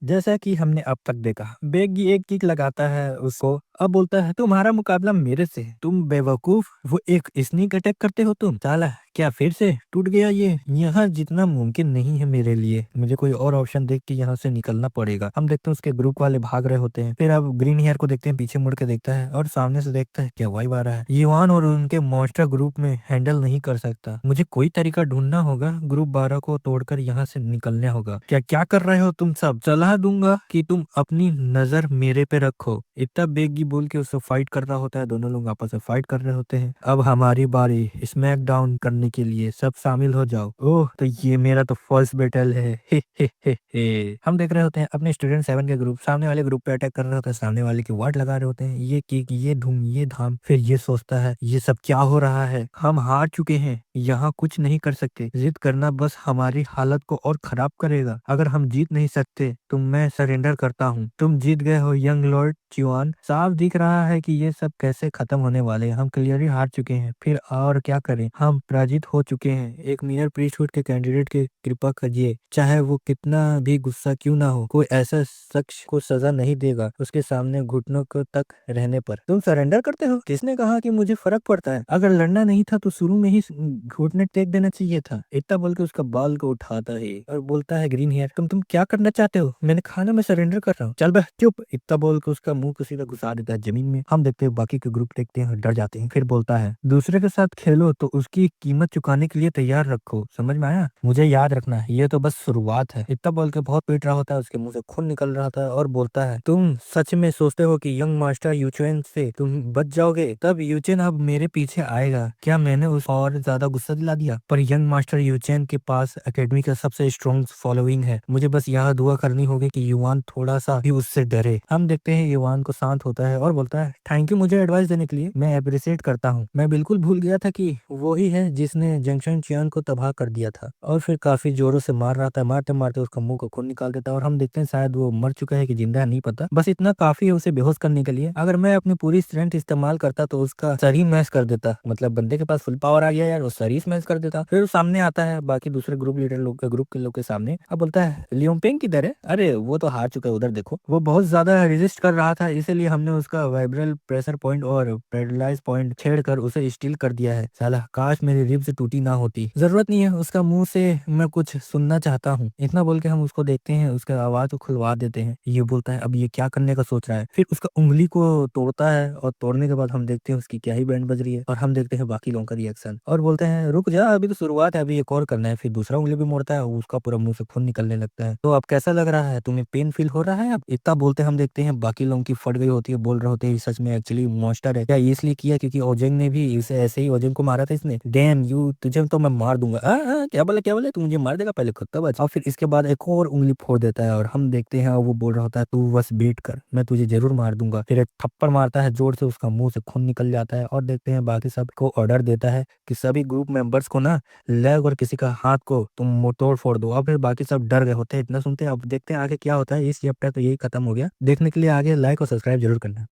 जैसा कि हमने अब तक देखा, बेगी एक किक लगाता है उसको। अब बोलता है तुम्हारा मुकाबला मेरे से है। तुम बेवकूफ, वो एक स्नीक अटैक करते हो तुम। साला क्या फिर से टूट गया ये? यहाँ जितना मुमकिन नहीं है मेरे लिए, मुझे कोई और ऑप्शन देख के यहाँ से निकलना पड़ेगा। हम देखते हैं उसके ग्रुप वाले भाग रहे होते हैं। फिर अब ग्रीन हेयर को देखते हैं, पीछे मुड़ के देखता है और सामने से देखता है क्या वाइब आ रहा है। युवान और उनके मॉन्स्टर ग्रुप में हैंडल नहीं कर सकता। मुझे कोई तरीका ढूंढना होगा, ग्रुप 12 को तोड़कर यहाँ से निकलने होगा। क्या क्या कर रहे हो तुम सब? सलाह दूंगा कि तुम अपनी नजर मेरे पे रखो। इतना बेगी बोल के उससे फाइट कर रहा होता है। दोनों लोग आपस में फाइट कर रहे होते हैं। अब हमारी बारी स्मैक डाउन करने के लिए, सब शामिल हो जाओ। ओह, तो ये मेरा तो फर्स्ट बैटल है। हे। हम देख रहे होते हैं अपने स्टूडेंट 7 के ग्रुप सामने वाले ग्रुप पे अटैक कर रहे होते हैं। सामने वाले की वाट लगा रहे होते हैं, ये किक, ये धूम, ये धाम। फिर ये सोचता है ये सब क्या हो रहा है, हम हार चुके हैं, यहाँ कुछ नहीं कर सकते। जिद करना बस हमारी हालत को और खराब करेगा। अगर हम जीत नहीं सकते तो मैं सरेंडर करता हूँ। तुम जीत गए हो यंग लॉर्ड च्युआन। साफ दिख रहा है कि ये सब कैसे खत्म होने वाले हैं। हम क्लियरली हार चुके हैं, फिर और क्या करें, हम पराजित हो चुके हैं। एक मिनर प्रीस्टहुड के कैंडिडेट की कृपा करिए, चाहे वो कितना भी गुस्सा क्यों ना हो। कोई ऐसा शख्स को सजा नहीं देगा उसके सामने घुटनों को तक रहने पर। तुम सरेंडर करते हो? किसने कहा कि मुझे फर्क पड़ता है? अगर लड़ना नहीं था तो शुरू में ही घुटने टेक देना चाहिए था। इतना बोल के उसका बाल को उठाता है और बोलता है ग्रीन हेयर तुम क्या करना चाहते हो? मैंने खाना में सरेंडर कर रहा हूँ, चल बे चुप। इतना बोल के उसका मुंह को सीधा घुसा देता है जमीन में। हम देखते हैं बाकी के ग्रुप देखते हैं, डर जाते हैं। फिर बोलता है दूसरे के साथ खेलो तो उसकी कीमत चुकाने के लिए तैयार रखो, समझ में आया? मुझे याद रखना ये तो बस शुरुआत है। इतना बोल के बहुत पीट रहा होता है, उसके मुंह से खून निकल रहा था और बोलता है तुम सच में सोचते हो कि यंग मास्टर यूचेन से तुम बच जाओगे? तब यूचेन अब मेरे पीछे आएगा। क्या मैंने उस और ज्यादा गुस्सा दिला दिया? पर यंग मास्टर यूचेन के पास एकेडमी का सबसे स्ट्रॉन्ग फॉलोइंग है। मुझे बस यह दुआ करनी होगी कि युवान थोड़ा सा भी उससे डरे। हम देखते हैं युवान को शांत होता है और बोलता है थैंक यू मुझे एडवाइस देने के लिए, मैं अप्रिशिएट करता हूँ। मैं बिल्कुल भूल गया था कि वो ही है जिसने जंक्शन चियान को तबाह कर दिया था। और फिर काफी जोरों से मार रहा था, मारते मारते उसका मुंह को खून निकाल देता है। और हम देखते हैं शायद वो मर चुका है कि जिंदा है नहीं पता, बस इतना काफी है उसे बेहोश करने के लिए। अगर मैं अपनी पूरी स्ट्रेंथ इस्तेमाल करता तो उसका सर ही मैश कर देता। मतलब बंदे के पास फुल पावर आ गया यार, वो सर ही स्मैश कर देता। फिर वो सामने आता है बाकी दूसरे ग्रुप लीडर लोग के ग्रुप के लोग के सामने। अब बोलता है लियोपेंग किधर है? अरे वो तो हार चुका है, उधर देखो। वो बहुत ज्यादा रेजिस्ट कर रहा था, इसीलिए हमने उसका वाइब्रल प्रेशर पॉइंट और पैरालाइज पॉइंट छेड़कर उसे स्टील कर दिया है। साला काश मेरी रिब्स टूटी ना होती। जरूरत नहीं है उसका मुंह से मैं कुछ सुनना चाहता हूँ। इतना बोल के हम उसको देखते हैं, उसका आवाज को खुलवा देते हैं। ये बोलता है अब ये क्या करने का सोच रहा है। फिर उसका उंगली को तोड़ता है और तोड़ने के बाद हम देखते हैं उसकी क्या ही बैंड बज रही है। और हम देखते हैं बाकी लोगों का रिएक्शन और बोलते हैं रुक जा, अभी तो शुरुआत है, अभी एक और करना है। फिर दूसरा उंगली भी मोड़ता है, उसका पूरा मुंह से खून निकलने लगता है। तो अब कैसा लग रहा है तुम्हें? पेन फील हो रहा है? अब इतना बोलते हम देखते हैं बाकी लोगों की फट गई होती है, बोल रहे होते हैं सच में एक्चुअली मॉन्स्टर है। क्या ये इसलिए किया क्योंकि ओजेंग ने भी इसे ऐसे ही ओजेंग को मारा था इसने? डैम यू, तुझे तो मैं मार दूंगा। क्या बोले क्या बोले, तू मुझे मार देगा पहले खुद तो बच। और फिर इसके बाद एक और उंगली फोड़ देता है और हम देखते हैं वो बोल रहा होता है तू बस वेट कर, मैं तुझे जरूर मार दूंगा। फिर एक थप्पड़ मारता है जोर से, उसका मुंह से खून निकल जाता है। और देखते हैं बाकी सबको ऑर्डर देता है कि सभी ग्रुप मेंबर्स को ना लेग और किसी का हाथ को तुम तोड़ फोड़ दो। और फिर बाकी सब डर गए होते हैं इतना सुनते हैं। अब देखते हैं आगे क्या होता है। इस चैप्टर तो यही खत्म हो गया। देखने के लिए आगे लाइक और सब्सक्राइब जरूर करना।